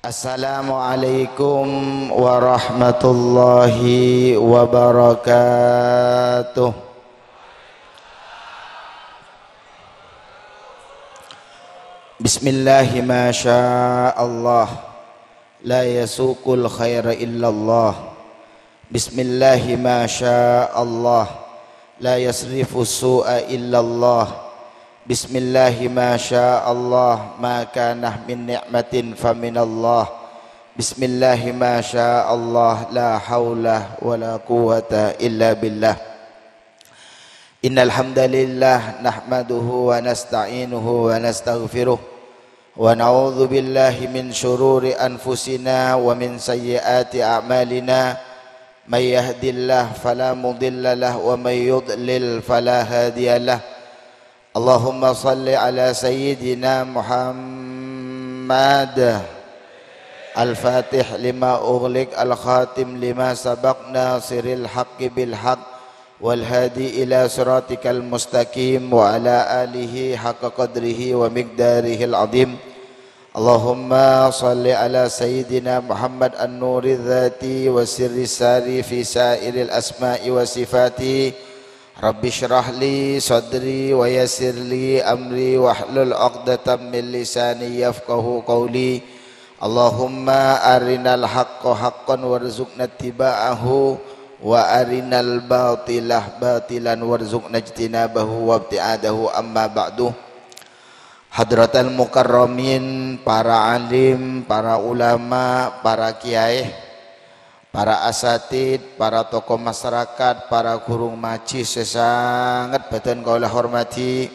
Assalamualaikum warahmatullahi wabarakatuh. Bismillahi ma sya'allah, la yasuqul khaira illallah. Bismillahi ma sya'allah, la yasrifu su'a illallah. Bismillahi ma sya'allah, ma kana min ni'matin faminallah. Bismillahi ma sya'allah, la hawla wa la quwwata illa billah. Innal hamdalillah nahmaduhu wa nasta'inuhu wa nastaghfiruh wa na'udzu billahi min shururi anfusina wa min sayyiati a'malina. May yahdihillahu fala mudilla lahu wa may yudlil fala hadiya lahu. Allahumma salli ala sayyidina Muhammad al-fatih lima ughliq al-khatim lima sabaq nasiril haqqi bil haqq wal hadi ila siratikal mustaqim wa ala alihi haqqa qadrihi wa miqdarihil azim. Allahumma salli ala sayyidina Muhammad an-nuri dhati wa sirri sari fi sairil asma'i wa sifati. Rabbi syrah li sadri wa yassir li amri wahlul 'uqdatam min lisani yafqahu qawli. Allahumma arinal haqqa haqqan warzuqna ittiba'ahu wa arinal batilah batilan warzuqna ijtinabahu wabti'adahu. Amma ba'du. Hadratal mukarramin, para alim, para ulama, para kiai, para asatid, para tokoh masyarakat, para guru ngaji sesangat badan kaulah hormati.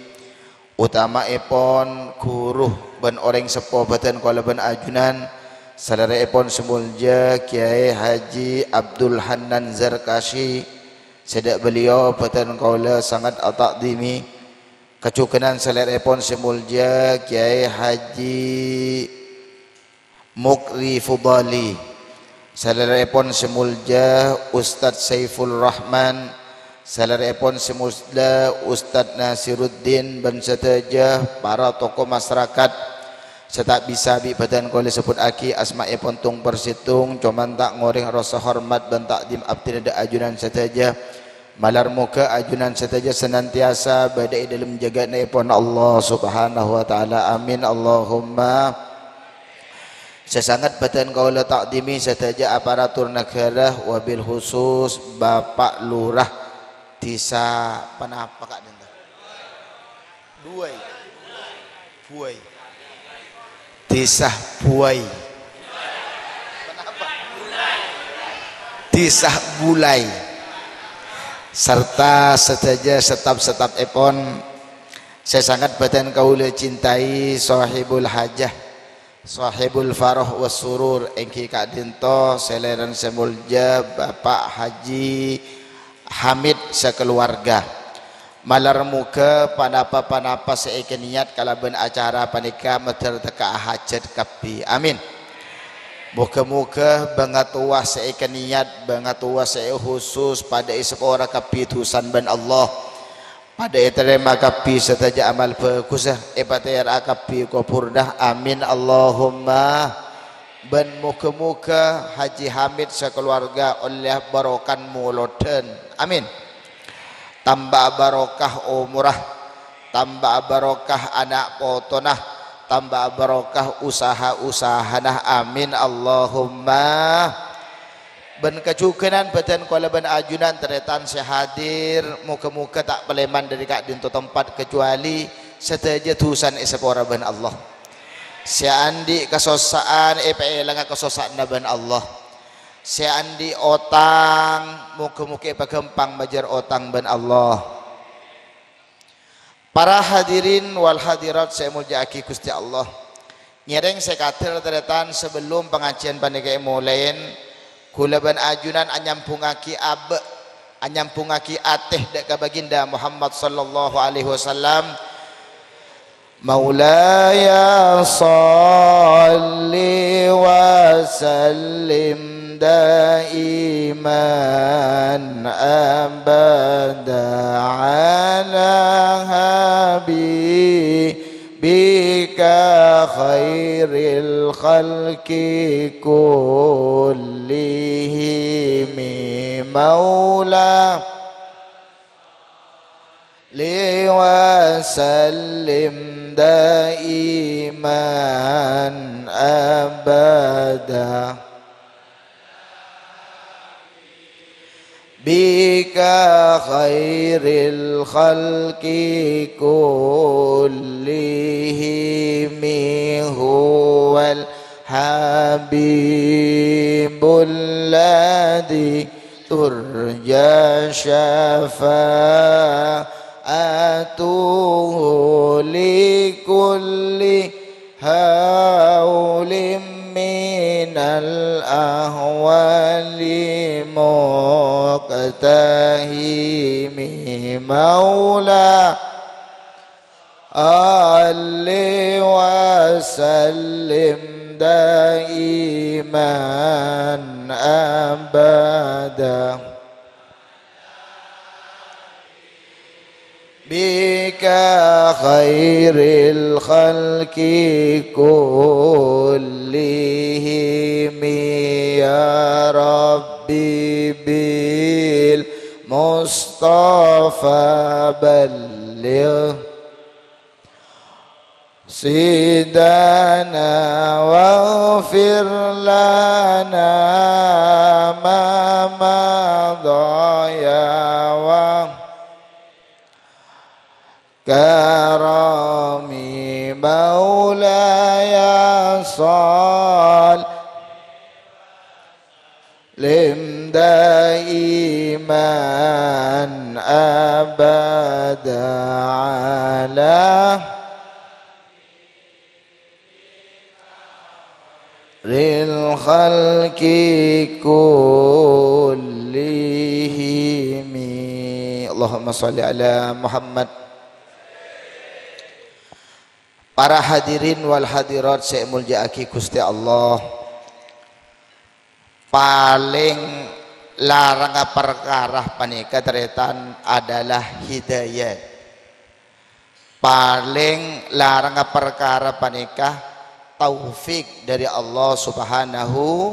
Utama epon guru ben orang sepo badan kaulah ben ajunan. Saudara epon semulja Kiai Haji Abdul Hanan Zarkashi. Sedak beliau badan kaulah sangat ataqdimi. Kecukenan saudara epon semulja Kiai Haji Mukri Fudali. Salaripun semulja Ustaz Saiful Rahman, salaripun semulja Ustaz Nasiruddin ben sedaja para tokoh masyarakat setak bisa bi badan kole sebut aki asma'ipun tung persitung cuman tak ngoreng rasa hormat ben takdim abdi da ajunan sedaja malar muka ajunan sedaja senantiasa badai dalam jaga naipun Allah Subhanahu wa taala. Amin Allahumma. Sesangat badan kaula takdimi setaja aparatur negara wabil khusus Bapak Lurah Desa Panapa Kak Denta Buai Desa Buai Desa Bulai serta setaja setap epon. Sesangat badan kaula cintai sahibul hajah, sahibul farah was surur engki Kak Dinto seleran semulja Bapak Haji Hamid sekeluarga. Malar muka panapa seike niat kalaban acara panika meter teka hajat kapi. Amin. Muka-muka bangatua seike niat bangatua se khusus pada isepora kapi tusan ban Allah. Pada terima kapi setaja amal bagus epater akapi kopurdah. Amin Allahumma. Ben muka-muka Haji Hamid sekeluarga oleh barokan muloden. Amin. Tambah barokah umrah, tambah barokah anak potonah, tambah barokah usaha-usahanah. Amin Allahumma. Ben kecukenan badan kuala ben ajunan teretan sehadir muka-muka tak peleman dari Kak Dinto tempat kecuali setaja tusan isepora ben Allah. Seandi kesosaan epelang kesosaan ben Allah. Seandi otang muka-muka pagempang bajar otang ben Allah. Para hadirin wal hadirat saya mulia aki Gusti Allah. Nyereng sekatir teretan sebelum pengajian panikai mulain kula ban ajunan anyampungaki anyampungaki ateh dek baginda Muhammad sallallahu alaihi wasallam. Maulaya salli wa sallim daiman abada ala habibika khairil khalqi kullihim maula li wa sallim daiman abada bika khairil khalqi kullihim huwal habibul ladzi turja syafa'atuhu li kulli haulim minal ahwali muqtahimi maula alli wa sallim daiman abada bika khairil khalqi kullihim ya rabbi bil mustafa balligh sidana waghfir lana ma madaya wa karami maulaya sal lim daiman abada ala ril khalqi kullihimi Allahumma sholli ala Muhammad. Para hadirin wal hadirat saya mulyaki Gusti Allah. Paling larang perkara panika teretan adalah hidayat. Paling larang perkara panika taufik dari Allah Subhanahu.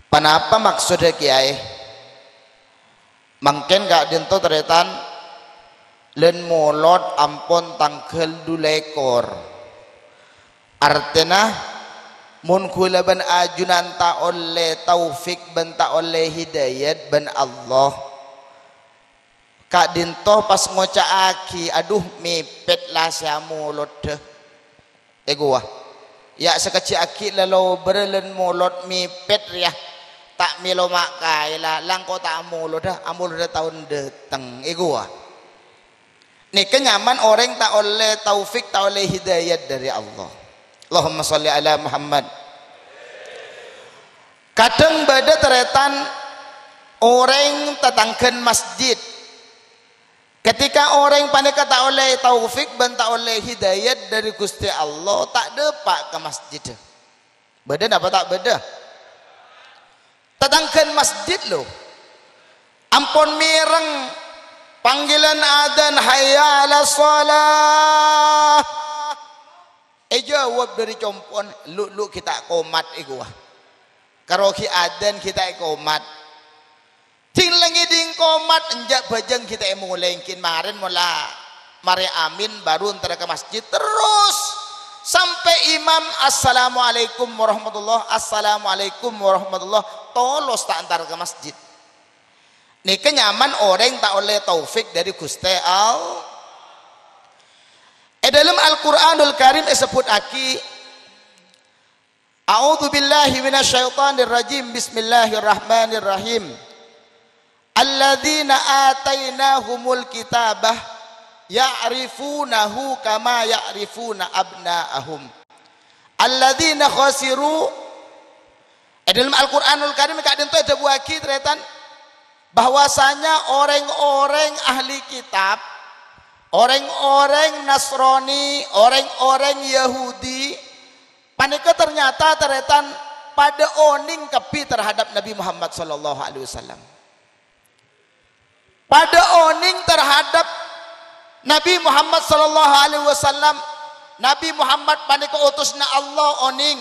Kenapa maksudnya kiai? Mungkin gak dinto teretan len molot ampun tangkel dulekor artinya mun kula ban ajunan ta oleh taufik ban ta oleh hidayat ban Allah kak dinto pas ngocaaki aduh mipet lah sia molot deh gua ya sekecil aki lalu berlen molot mipet ya tak milo makai lah langko tak molot dah amul dah tahun datang gua nih kenyaman orang tak oleh taufik tak oleh hidayat dari Allah. Allahumma sholli ala Muhammad. Kadang bada teretan orang tatangkan masjid. Ketika orang panika tak oleh taufik dan tak oleh hidayat dari Gusti Allah tak depak ke masjid. Bada apa tak bada? Tatangkan masjid loh. Ampun mireng panggilan adzan hayya 'alas shalah jawab dari compon lu kita komat gua karo ki adzan kita komat ting langi ding komat enjak bajang kita mulaikin marin mula mari amin baru antara ke masjid terus sampai imam assalamualaikum warahmatullah tolos tak antar ke masjid. Nih kenyaman orang tak oleh taufik dari Gusti Allah. Dalam Al-Qur'anul Karim disebut aki A'udzu billahi minasyaitonir rajim. Bismillahirrahmanirrahim. Alladzina atainahumul kitabah ya'rifunahu kama ya'rifuna abna'ahum. Alladzina khasiru. Dalam Al-Qur'anul Karim kak dentu ada buaki teretan bahwasanya orang-orang ahli kitab, orang-orang Nasrani, orang-orang Yahudi, panika ternyata teretan pada oning kepi terhadap Nabi Muhammad sallallahu alaihi wasallam. Pada oning terhadap Nabi Muhammad sallallahu alaihi wasallam Nabi Muhammad panika utusna Allah oning.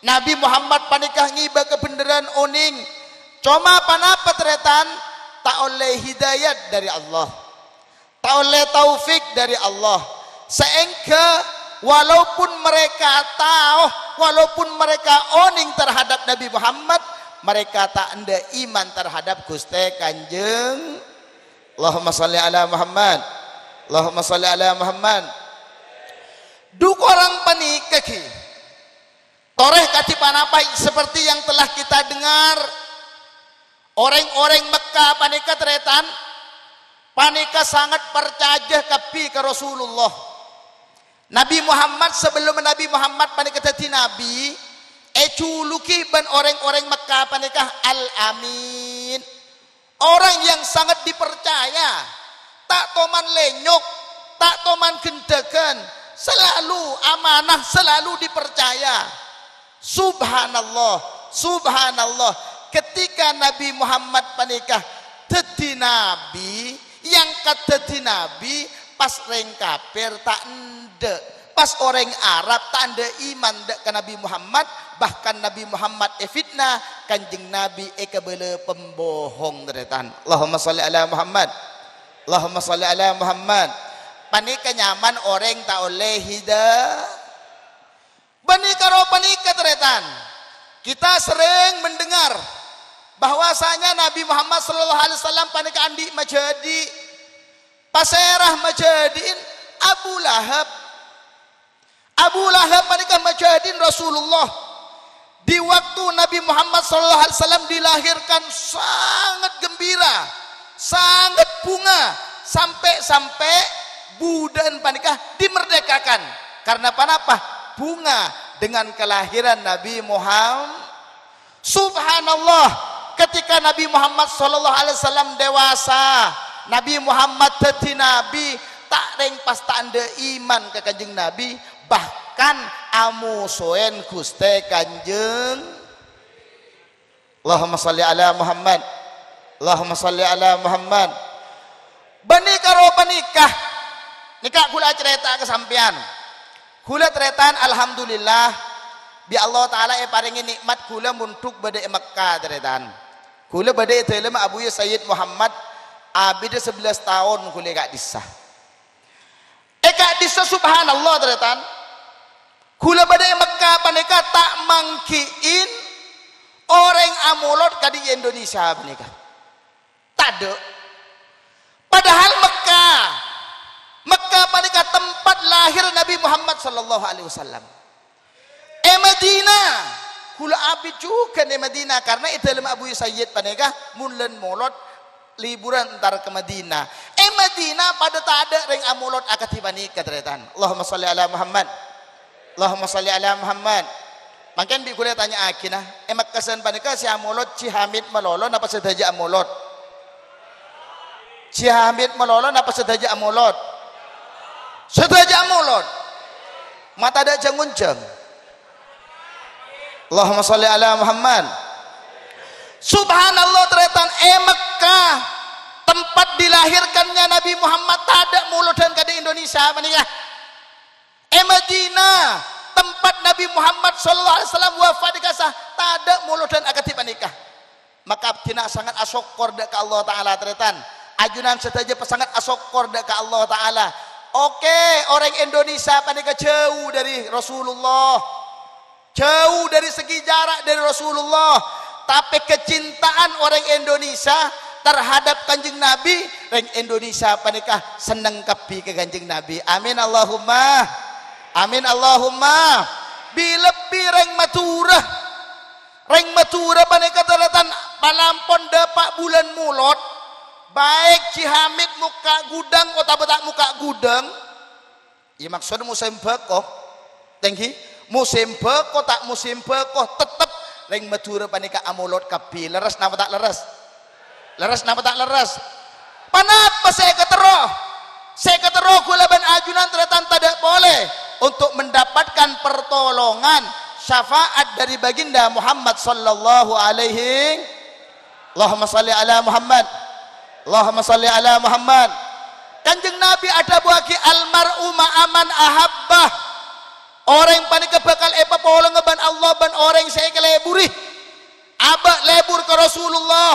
Nabi Muhammad panika ngiba kebenaran oning. Cuma panapa teretan tak oleh hidayat dari Allah, tak oleh taufik dari Allah. Sehingga walaupun mereka tahu, walaupun mereka oning terhadap Nabi Muhammad, mereka tak anda iman terhadap Gusti Kanjeng. Allahumma salli ala Muhammad, Allahumma salli ala Muhammad. Duk orang panikaki toreh kati panapai seperti yang telah kita dengar. Orang-orang Mekah panika teretan, panika sangat percaya kapi ke Rasulullah. Nabi Muhammad sebelum Nabi Muhammad panika jadi nabi, culuki ban orang-orang Mekah panika al-amin. Orang yang sangat dipercaya, tak toman lenyok, tak toman gendagan, selalu amanah, selalu dipercaya. Subhanallah, subhanallah. Ketika Nabi Muhammad panikah jadi nabi, yang kata nabi pas orang kafir tak ende, pas orang Arab tak ende iman dek ke Nabi Muhammad, bahkan Nabi Muhammad fitnah kanjeng Nabi kebele pembohong teretan. Allahumma salli ala Muhammad, Allahumma salli ala Muhammad. Panika nyaman orang tak oleh hidayah. Panika ro panika teretan. Kita sering mendengar bahwasanya Nabi Muhammad sallallahu alaihi wasallam panika andi majadi paserah majadiin Abu Lahab. Abu Lahab panika majadiin Rasulullah. Di waktu Nabi Muhammad sallallahu alaihi wasallam dilahirkan sangat gembira, sangat bunga, sampai budan panika dimerdekakan. Karena apa? Bunga dengan kelahiran Nabi Muhammad. Subhanallah. Ketika Nabi Muhammad sallallahu alaihi wasallam dewasa, Nabi Muhammad jadi nabi, tak reng pas tak anda iman ke kanjeng Nabi, bahkan amusoen Gusti Kanjeng. Allahumma salli ala Muhammad, Allahumma salli ala Muhammad. Bani karo panikah nikah kula cerita kesampian, kula ceretaan alhamdulillah bi Allah taala paringi nikmat kula muntuk bade Mekah ceretaan. Kula badai telem Abu Sayyid Muhammad abid 11 tahun kula gak disah. Kak disah subhanallah teretan. Kula badai Mekah panika tak mangkiin orang amulot kadi Indonesia panika. Tade. Padahal Mekah panika tempat lahir Nabi Muhammad sallallahu alaihi wasallam. Madinah kula abid juga di Madinah karena itu dalam Abu Sayyid panika mulen molot liburan antar ke Madinah. Madinah pada tak ada ring amulot akati panika teretan. Allahumma salli ala Muhammad, Allahumma salli ala Muhammad. Makin bi kula tanya akinah, Mekkasan panika si amulot Cihamid melolon apa sedaja amulot? Cihamid melolon apa sedaja amulot? Sedaja amulot. Mata ada jangunjang. Allahumma salli ala Muhammad. Subhanallah teretan Mekah tempat dilahirkannya Nabi Muhammad tak ada muludan kadi Indonesia panika. Madinah tempat Nabi Muhammad sallallahu alaihi wasallam wafat di kasah tak ada muludan akati panika. Maka tina sangat asyukur dak ke Allah taala teretan. Ajunan saja sangat asyukur dak ke Allah taala. Oke, orang Indonesia panika jauh dari Rasulullah. Jauh dari segi jarak dari Rasulullah, tapi kecintaan orang Indonesia terhadap kanjeng Nabi, orang Indonesia panikah seneng kepi ke kanjeng Nabi. Amin Allahumma, amin Allahumma. Bilepi reng Matura panikah terletan palampon dapat bulan mulot, baik Cihamid muka gudang atau tak muka gudang. Ya maksudnya musim bekoh, tengki. Musim beko tak musim beko tetep ring Madura panika amulot kapi leres napa tak leres, leres napa tak leres. Panapa saya ketero gula ban ajunan ternyata tidak boleh untuk mendapatkan pertolongan syafaat dari baginda Muhammad sallallahu alaihi. Allahumma salli ala Muhammad, Allahumma salli ala Muhammad. Kanjeng Nabi ada bagi almar'u ma'aman ahabbah. orang panika bakal epapolong ban Allah ban orang saya keleburi aba lebur ke Rasulullah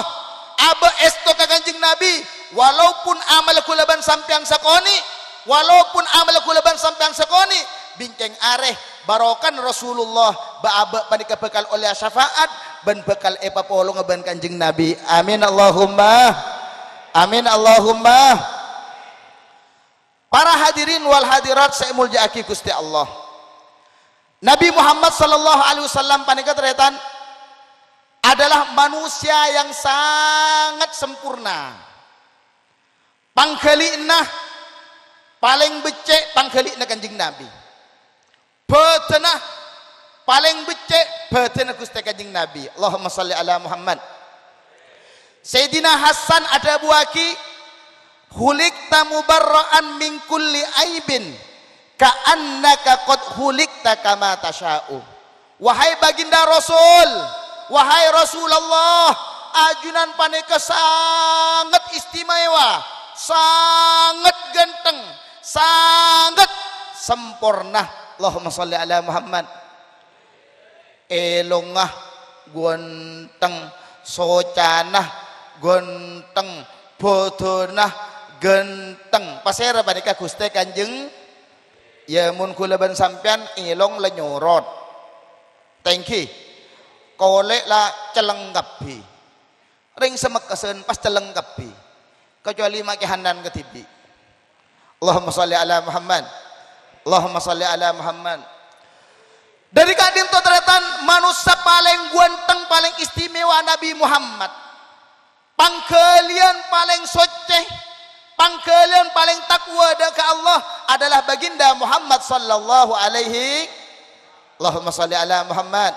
aba esto ka Kanjeng Nabi walaupun amal kulaban sampean sakoni walaupun amal kulaban sampean sakoni bincang areh barokan Rasulullah ba aba panika bakal oleh syafaat ban bakal epapolong ban Kanjeng Nabi amin Allahumma amin Allahumma. Para hadirin wal hadirat saya muljaki Gusti Allah. Nabi Muhammad sallallahu alaihi wasallam panika teretan adalah manusia yang sangat sempurna. Pangkelina paling becek pangkelina Kanjeng Nabi. Betenah paling becek betenah Gusti Kanjeng Nabi. Allahumma shalli ala Muhammad. Sayyidina Hasan ada buaki hulikta mubarra'an min kulli aibin ka'annaka qad hulikta kama tasha'u. Wahai baginda Rasul, wahai Rasulullah, ajunan panika sangat istimewa, sangat ganteng, sangat sempurna. Allahumma shalli ala Muhammad. Elongah gonteng, socanah gonteng, bodonah genteng. Pasera panika Gusti Kanjeng ya mun kula ban sampean elong la nyorot. Tengki kolek la celengkapi. Ring semekesen pas celengkapi. Kecuali make handan ketibi. Allahumma shalli ala Muhammad. Allahumma shalli ala Muhammad. Dari kadin to teratan manusia paling ganteng paling istimewa Nabi Muhammad. Pangkalian paling soceh, pangkalian paling takwa ke Allah adalah baginda Muhammad sallallahu alaihi. Allahumma shalli ala Muhammad.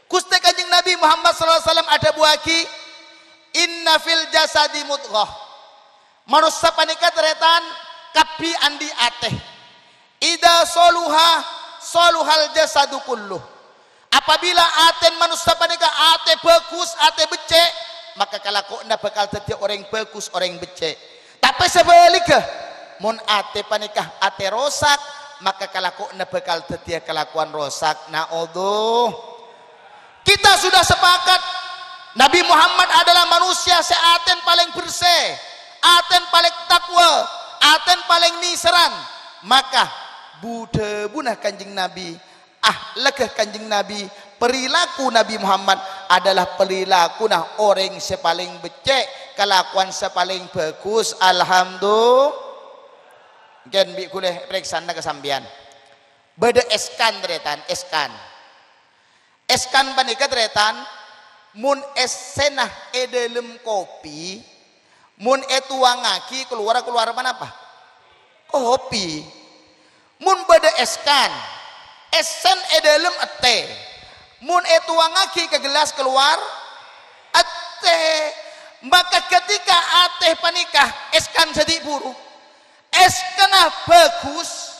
Gusti Kanjeng Nabi Muhammad sallallahu alaihi wasallam ada buaki inna fil jasadi mudghah. Manusia panika teretan kapi andi ateh. Ida soluha soluhal jasadu kulluh. Apabila aten manusia panika ate bagus, ate becek, maka kalakona bakal dadi orang bagus, orang becek. Tapi sebaliknya, mun ate panikah ate rosak, maka kalakona bakal dadi kelakuan rosak. Naudzuh. Kita sudah sepakat Nabi Muhammad adalah manusia seaten paling bersih, aten paling takwa, aten paling niseran. Maka budebunah Kanjeng Nabi, lekah Kanjeng Nabi, perilaku Nabi Muhammad adalah perilaku nah orang sepaling becek, kelakuan sepaling bagus. Alhamdulillah. Gen bi kuleh periksana kesambian. Beda eskan teretan, eskan. Eskan panika teretan mun esenah edelem kopi, mun etuangaki keluar mana apa? Kopi. Mun beda eskan, esen edelem ete. Mun etuangaki ke gelas keluar ate. Maka ketika ateh panikah eskan sedih buruk, eskanah bagus,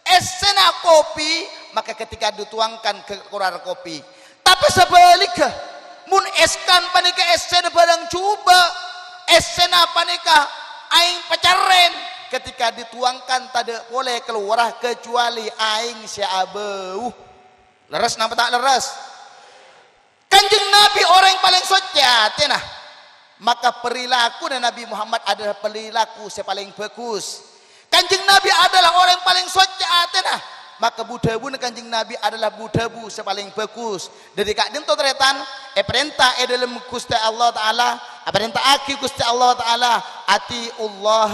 esena kopi, maka ketika dituangkan ke keluar kopi. Tapi sebaliknya mun eskan panikah esen barang coba, esena panikah aing pacaren, ketika dituangkan tidak boleh keluar kecuali aing syabeuh. Leres napa tak leres? Kanjeng Nabi orang paling sejati nah. Maka perilaku Nabi Muhammad adalah perilaku sepaling bagus. Kanjeng Nabi adalah orang paling sejati nah. Maka budabu Kanjeng Nabi adalah budabu sepaling bagus. Dari kak dinto teretan perintah dalam Gusti Allah taala, perintah aki Gusti Allah taala, atiullah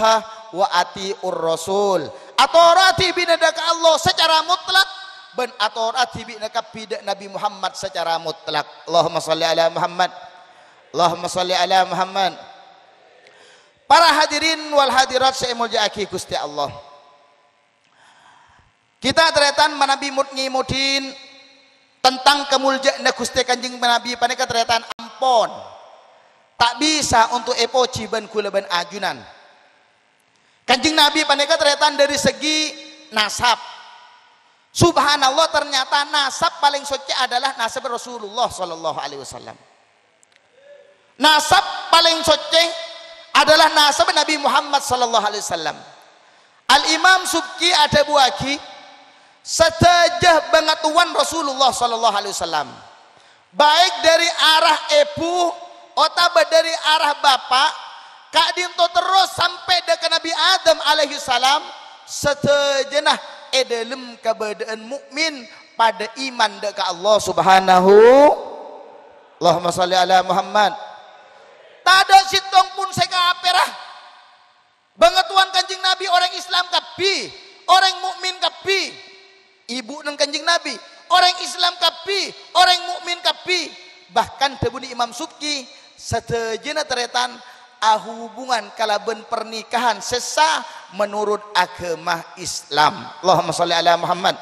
wa atiur rasul. Atorati binadaka Allah secara mutlak ben atorati binaka bidak Nabi Muhammad secara mutlak. Allahumma shalli ala Muhammad. Allahumma shalli ala Muhammad. Para hadirin wal hadirat saya muljaki Gusti Allah. Kita teretan Nabi ngimudin tentang kemuliaan Gusti Kanjeng Nabi panika teretan ampon. Tak bisa untuk epoci ban kula ban ajunan. Kanjeng Nabi panika teretan dari segi nasab. Subhanallah ternyata nasab paling suci adalah nasab Rasulullah sallallahu alaihi wasallam. Nasab paling suci adalah nasab Nabi Muhammad sallallahu alaihi wasallam. Al Imam Subki ada buaki setajah bangatuan Rasulullah sallallahu alaihi wasallam, baik dari arah ibu otaba dari arah bapak kak dinto terus sampai ke Nabi Adam alaihi salam setejenah dalam keadaan mukmin pada iman dekat Allah subhanahu. Allahumma salli ala Muhammad. Tak ada sitong pun saya kaperah bangatuan kanjeng Nabi orang Islam kapi, orang mukmin kapi, ibu nang kanjeng Nabi orang Islam kapi, orang mukmin kapi, bahkan tebuni Imam Subki setejena teretan hubungan kalaben pernikahan sesah menurut agama Islam. Allahumma salli ala Muhammad.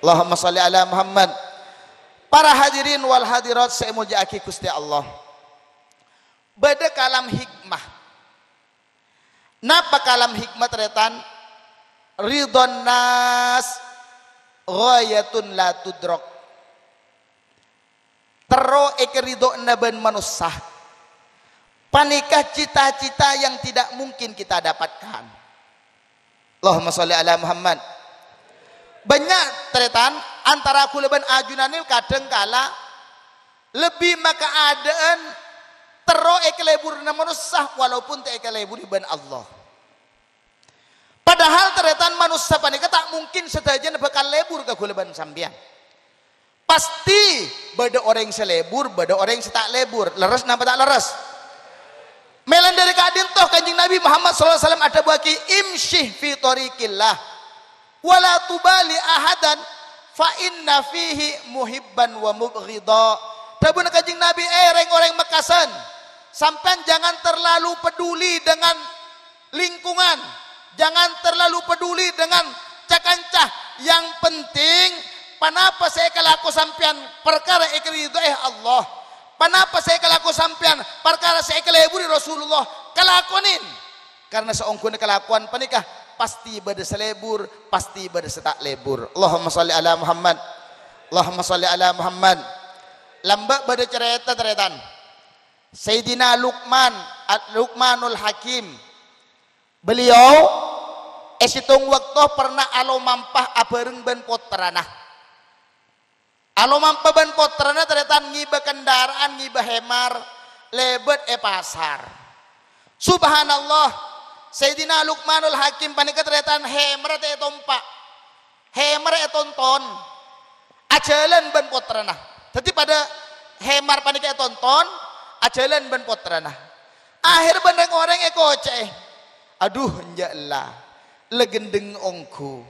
Allahumma salli ala Muhammad. Para hadirin wal hadirat saya muliakan Gusti Allah. Beda kalam hikmah. Napa kalam hikmah teretan? Ridon nas ghayatun la tudrok. Tero ekerido naben manusia. Panikah cita-cita yang tidak mungkin kita dapatkan. Allahumma sholli ala Muhammad. Banyak teretan antara kuleban ajunane kadang kala lebih maka adaan tero ekelebur na manusia walaupun te ekelebur iban Allah. Padahal teretan manusia panikah tak mungkin sedajan bakal lebur ke kuleban sambian. Pasti beda orang selebur, beda orang setak lebur. Leres napa tak leres? Melan dari kadin toh kanjeng Nabi Muhammad SAW ada bagi imsyih fi tariqillah wala tubali ahadan fa inna fihi muhibban wa mubghidha. Tabun kanjeng Nabi orang Mekasan sampean jangan terlalu peduli dengan lingkungan, jangan terlalu peduli dengan cakancah. Yang penting panapa saya kalaku sampean perkara ikrido Allah. Panapa saya kalaku sampean perkara saya keleburi Rasulullah kalakonin. Karena seongkun kelakuan panikah pasti bada selebur, pasti bada setak lebur. Allahumma sholli ala Muhammad. Allahumma sholli ala Muhammad. Lambak bada cerita teretan Sayyidina Luqmanul Hakim. Beliau esitung waktu pernah alo mampah abareng ben potranah. Alo mampa ban potrana teretan ngiba kendaraan, ngiba hemar, lebet pasar. Subhanallah, Sayyidina Luqmanul Hakim panika teretan hemar te tompak, hemar tonton, ajalan ban potrana. Jadi pada hemar panika tonton, ajalan ban potrana. Akhir bandeng orang koce, aduh njala, legendeng ongku.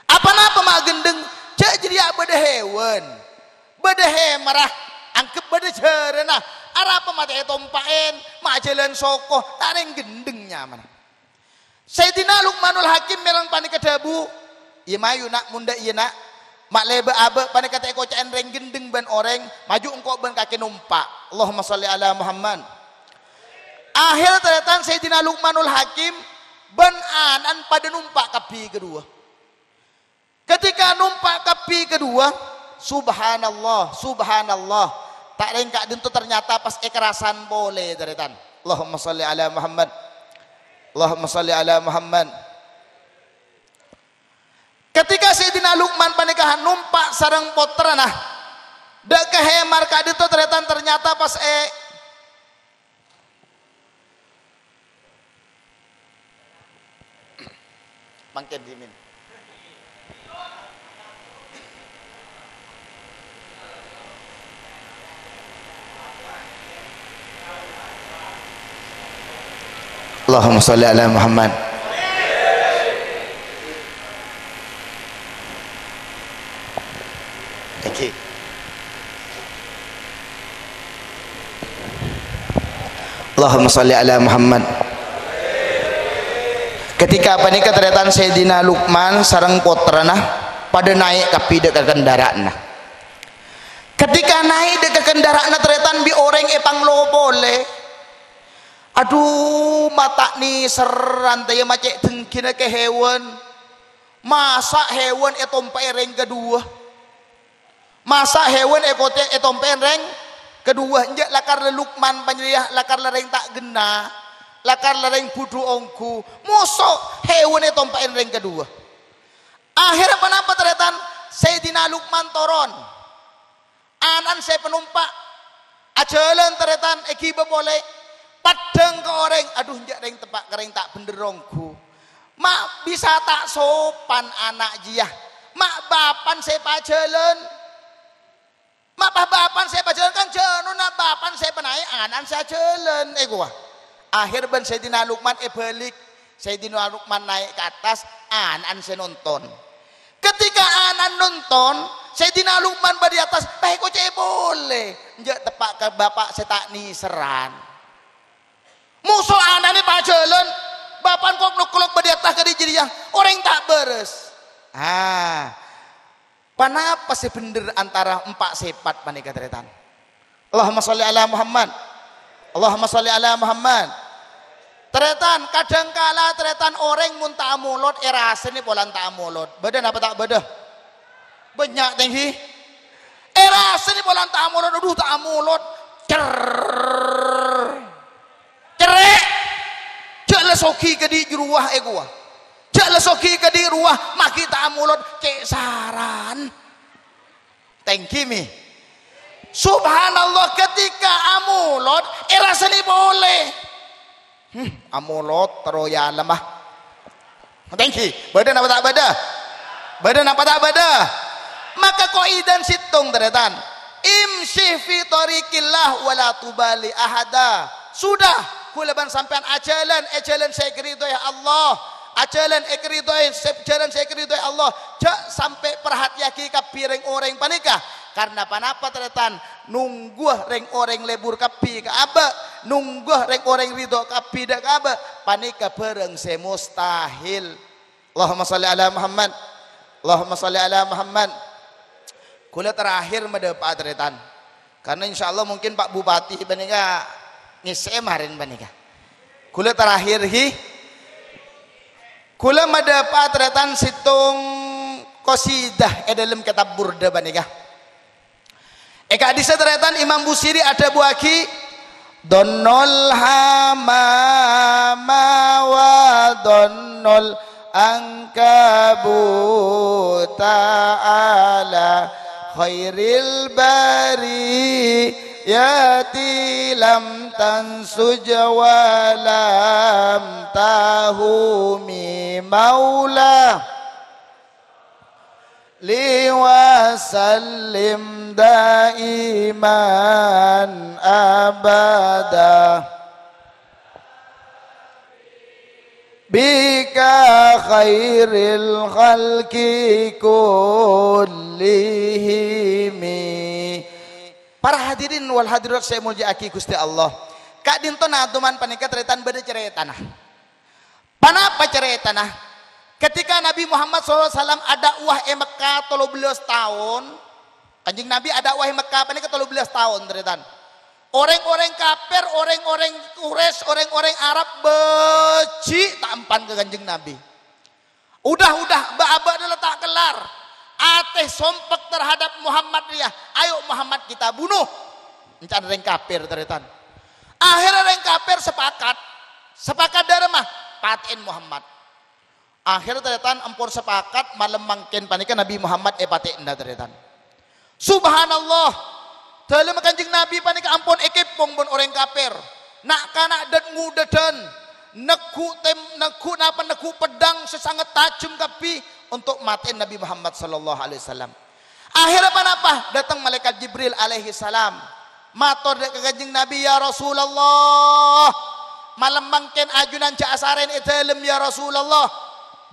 Apa napa mak gendeng? Cak jadi beda hewan. Beda hemarah angkep beda cerena arapa mata tompaen mak jalan sokoh tareng gendengnya mana Sayyidina Luqmanul Hakim melang panik kedabu iya mayu nak munda iya nak mak lebe abe panik kata ekocaan reng gendeng ban oreng maju engkau ban kaki numpak. Allahumma sholli ala Muhammad. Akhir ternyata Sayyidina Luqmanul Hakim ban anan pada numpak kapi kedua. Ketika numpak kapi kedua, subhanallah, subhanallah. Tak rengkak dintu ternyata pas kerasan boleh teretan. Allahumma sholli ala Muhammad. Allahumma sholli ala Muhammad. Ketika Sayyidina Luqman panikahan numpak sareng potranah, dak kehemar kak dintu teretan ternyata pas mangken dimin. Allahumma sholli ala Muhammad. Okay. Allahumma sholli ala Muhammad. Ketika apa nikah ternyata Sayyidina Luqman sareng potrana pada naik kapi dekat kendaraan. Ketika naik dekat kendaraan ternyata bi orang panglo boleh. Aduh mata ni serantai macet dengkina ke hewan. Masa hewan etompai reng kedua. Masa hewan etompai reng kedua. Njak lakar Luqman panjeliah lakar lereng tak gena. Lakar lereng budu ongku. Mosok hewan etompai reng kedua. Akhirnya kenapa teretan Sayyidina Luqman toron. Anan saya penumpak. Ajalan teretan ekiba boleh. Padang ke orang. Aduh jak ring tepak kering tak benderongku. Mak bisa tak sopan anak jiyah. Mak bapan saya pajalan. Mak bapan saya pajalan kan jenun bapan saya penai anan saya jalan. Gua. Akhir ben Sayyidina Luqman balik. Sayyidina Luqman naik ke atas, anan saya nonton. Ketika anan nonton, Sayyidina Luqman di atas, baik kok boleh. Njak tepak ke bapak saya tak niseran. Musuh anan ini pajalan, bapak kok nukuluk di atas ke dijiriang, orang tak beres. Kenapa sih bener antara empat sifat panika teretan? Allahumma sholli ala Muhammad. Allahumma sholli ala Muhammad. Teretan kadang kala teretan orang mun tak mulot erasen ni polan tak mulot. Beda apa tak beda? Banyak tinggi. Erasen ni polan tak mulot, aduh tak mulot. Cerek. Cek lesoki ke di ruah gua. Cek lesoki ke di ruah maki tak mulot cek saran. Thank you mi. Subhanallah ketika amulot erasen ni boleh. Amulot teroya lemah. Thank you. Badan apa tak beda? Badan apa tak beda? Maka qaidan situng teretan. Imshi fi tariqillah wala tubali ahada. Sudah kulaban sampean ajalan saya keridoi Allah. Ajalan ekridoi jalan saya keridoi Allah. Jak sampai perhatiaki kapireng orang panika. Karena panapa teretan nungguh reng orang lebur kapi ke aba, nungguh reng orang ridho kapi dak aba, panika bereng semustahil. Allahumma sholli ala Muhammad. Allahumma sholli ala Muhammad. Kula terakhir mendapat teretan. Karena insyaallah mungkin Pak Bupati panika ngise marin panika. Kula terakhir kula mendapat teretan situng qasidah dalam kitab Burda panika. Eka hadis teretan Imam Busiri ada buaki donnol hamama wa donnol angkabu ta'ala khairil bari yati lam tansuj wa lam tahumi maula liwasallim daiman abada bika khairil khalqi kullihimi. Para hadirin wal hadirat saya mulyaki Gusti Allah. Kak dinten atuman panika ceretan beda ceretanah. Panapa ceretanah? Ketika Nabi Muhammad SAW ada uah Mekah 13 tahun, Kanjeng Nabi ada uah Mekah panika 13 tahun ceretan. Orang-orang kafir, orang-orang Quraisy, orang-orang Arab beci tak empan ke Kanjeng Nabi. Udah ba-aba adalah tak kelar. Ateh sompek terhadap Muhammad dia. Ayo Muhammad kita bunuh. Encan orang kafir teretan. Akhirnya orang kafir sepakat dari mah paten Muhammad. Akhirnya teretan empur sepakat malam mangken panika Nabi Muhammad paten teretan. Subhanallah. Dalam Kanjeng Nabi panika ampun ekepong bon orang kafir. Nak kanak dan ngudadan neku pedang sesangat tajam kapi untuk matiin Nabi Muhammad sallallahu alaihi wasallam. Akhirnya apa? Datang malaikat Jibril alaihi salam. Matur ke Kanjeng Nabi, ya Rasulullah. Malam mangken ajunan ca asaren dalem ya Rasulullah.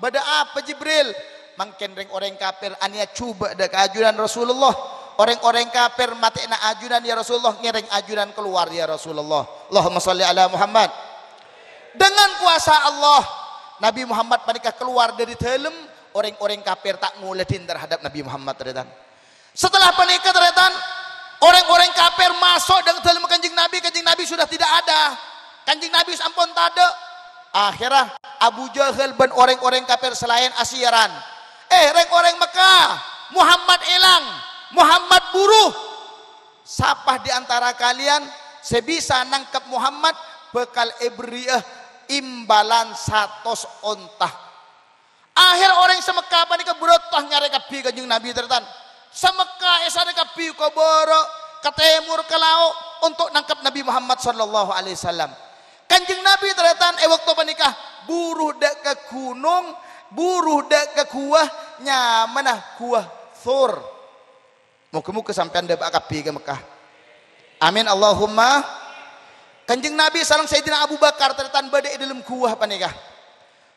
Bada apa Jibril? Mangken ring orang kafir ania cuba dek ajunan Rasulullah. Orang-orang kafir mati na ajunan ya Rasulullah, ngereng ajunan keluar ya Rasulullah. Allahumma sholli ala Muhammad. Dengan kuasa Allah, Nabi Muhammad panika keluar dari dalam, orang-orang kafir tak nguledin terhadap Nabi Muhammad teretan. Setelah panika teretan, orang-orang kafir masuk dalam Kanjeng Nabi sudah tidak ada. Kanjeng Nabi sampun tada. Akhirnya Abu Jahal dan orang-orang kafir selain asiran. Orang-orang Mekah, Muhammad hilang, Muhammad buruh. Sapah di antara kalian sebisa nangkep Muhammad bekal ibriyah imbalan 100 ontah. Akhir orang semekah panika burut tah nyare kapi kanjeng Nabi teretan. Sameka esare kapi ko boro ke timur ke laut untuk nangkap Nabi Muhammad sallallahu alaihi wasallam. Kanjeng Nabi teretan waktu panikah buruh dak ke gunung, buruh dak ke kuah nyamanah kuah Thur. Muka-muka sampean dak kapi ke Mekah. Amin Allahumma. Kanjeng Nabi sareng Sayyidina Abu Bakar teretan bade dalam kuah panikah.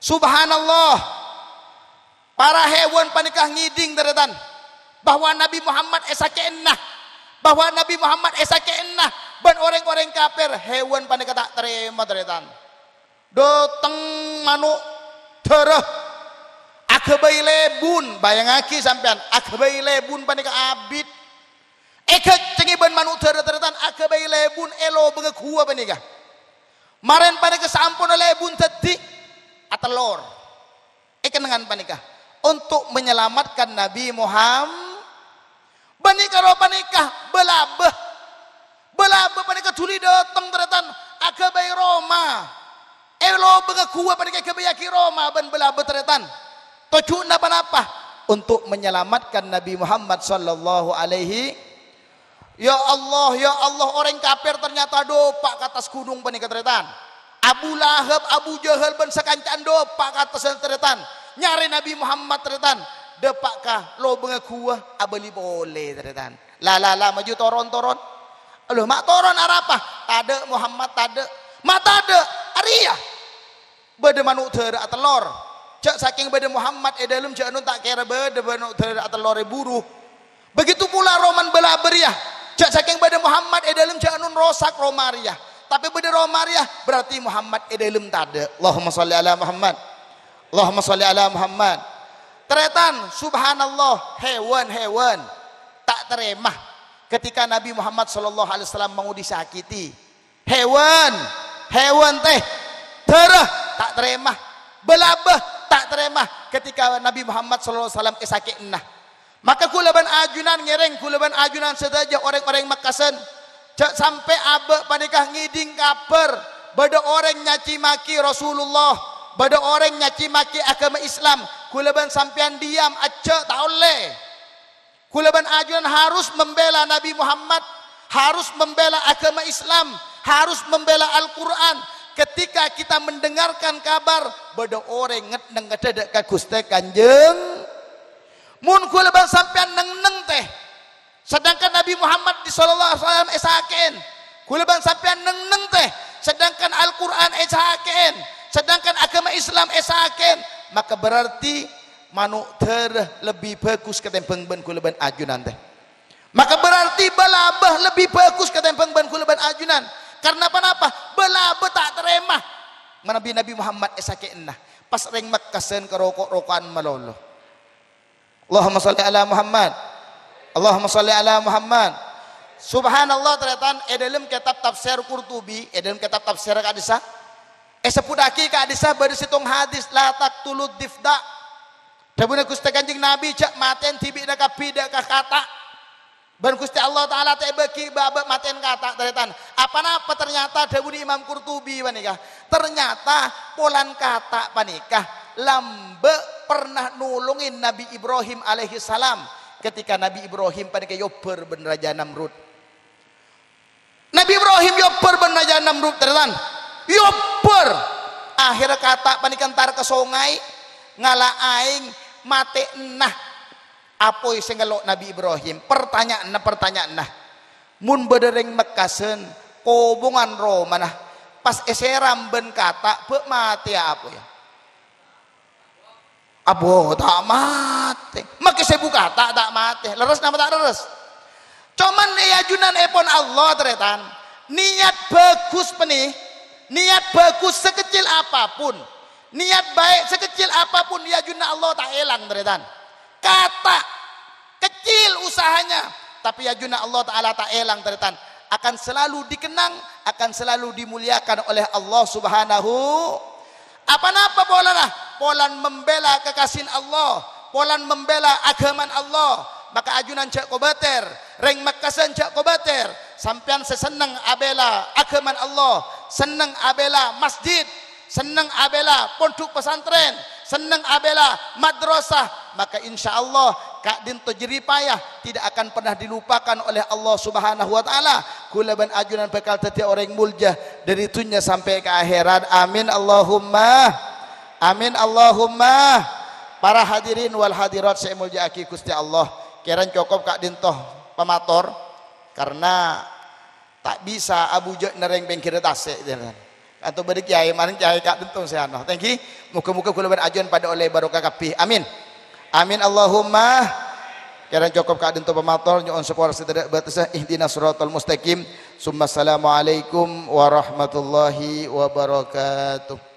Subhanallah. Para hewan panikah ngiding teretan bahwa Nabi Muhammad esa keenah, bahwa Nabi Muhammad esa keenah, ban orang-orang kafir hewan panikah tak terima teretan. Doteng manuk tereh akabai lebun, bayangaki sampean akabai lebun panikah abid. Eka cengiban manuk teretan akabai lebun elo benga kuah panikah. Maren panikah sampun lebun tadi atelor. Eka dengan panikah untuk menyelamatkan Nabi Muhammad. Panikah ro panikah belabeh panikah tuli datang teretan akabai Roma. Elo benga kuah panikah kebayaki Roma ban belabeh teretan. Tujuan apa untuk menyelamatkan Nabi Muhammad sallallahu alaihi. Ya Allah orang kafir ternyata dopak ke atas gunung panikah teretan. Abu Lahab, Abu Jahal ban sakancan dopak ke atas teretan. Nyari Nabi Muhammad teretan. Depakkah lo benga kuah abeli boleh teretan. La maju toron. Loh mak toron arapa? Tade Muhammad tade. Mak tade Arya. Bade manuk teu telur. Cak saking bade Muhammad dalem cak anu tak kira bade manuk teu telur buruh. Begitu pula Roman Belaberiah. Cak saking bade Muhammad dalem cak anu rosak Romariah. Tapi bade Romariah berarti Muhammad dalem tade. Allahumma sholli ala Muhammad. Allahumma sholli ala Muhammad. Teretan subhanallah hewan tak teremah ketika Nabi Muhammad sallallahu alaihi wasallam mau disakiti. Hewan teh tereh tak teremah, belabeh tak teremah ketika Nabi Muhammad sallallahu alaihi wasallam kesakitnah. Maka kulaban ajunan ngereng kulaban ajunan sedaja orang-orang Makasen sampai abe panikah ngiding kaper bada orang nyaci maki Rasulullah, bada orang nyaci maki agama Islam. Kulaban sampean diam aja tak oleh. Kulaban ajuan harus membela Nabi Muhammad, harus membela agama Islam, harus membela Al-Quran. Ketika kita mendengarkan kabar bada orang ngeteng ngedadak ka Gusti Kanjeng, mun kulaban sampean neng teh, sedangkan Nabi Muhammad sallallahu alaihi wasallam esakeun. Kulaban sampean neng teh, sedangkan Al-Quran esakeun, sedangkan agama Islam esakeun. Maka berarti manuk tereh lebih bagus ketempeng ban kulaban ajunan teh. Maka berarti belabeh lebih bagus ketempeng ban kulaban ajunan. Karena apa? Belabeh tak teremah. Nabi Muhammad esakeenah. Pas reng makasen kerokok-rokokan malolo. Allahumma sholli ala Muhammad. Allahumma sholli ala Muhammad. Subhanallah teretan dalam kitab tafsir Qurtubi, dalam kitab tafsir Hadisah. Sepudaki ka hadisah bari situng hadis la taqtulud difda. Dabuna Gusti Kanjeng Nabi cak maten tibina ka pida ka kata. Ban Gusti Allah taala teh beki babak maten kata teretan. Apa ternyata dabuna Imam Qurtubi panikah. Ternyata polan kata panikah lambe pernah nulungin Nabi Ibrahim alaihi salam ketika Nabi Ibrahim panikah yober ben Raja Namrud. Nabi Ibrahim yober ben Raja Namrud teretan. Yoper akhir kata panikantar ke sungai ngala aing mate nah apoi sing ngelok Nabi Ibrahim pertanyaan nah mun bedereng Mekasen kobongan Roma nah pas eseram ben kata be mati apa ya abo tak mati make sebu kata tak mati leres nama tak leres cuman ajunan epon Allah teretan niat bagus penih. Niat bagus sekecil apapun, niat baik sekecil apapun ya junna Allah tak elang teretan. Kata kecil usahanya, tapi ya junna Allah taala tak elang teretan. Akan selalu dikenang, akan selalu dimuliakan oleh Allah Subhanahu. Apa-apa polan membela kekasihan Allah, polan membela agaman Allah. Maka ajunan cak kobater, reng Makasen cak kobater, sampean seseneng abela agaman Allah, seneng abela masjid, seneng abela pondok pesantren, senang abela madrasah, maka insya Allah kak dinto jeripayah tidak akan pernah dilupakan oleh Allah Subhanahu wa taala. Kula ban ajunan bakal tadi orang muljah dari dunia sampai ke akhirat. Amin Allahumma. Amin Allahumma. Para hadirin wal hadirat saya muljaki Gusti Allah. Kiranya cukup kak dinto pemator karena tak bisa Abu Jod nereng bengkir tase atau beri kiai maring kiai kak dinto saya noh. Thank you. Muka-muka kula ban ajunan pada oleh barokah kapih. Amin. Amin Allahumma. Kiranya cukup kak dinto pemator nyon support sederek batasah ihdinas siratal mustaqim. Summa assalamualaikum warahmatullahi wabarakatuh.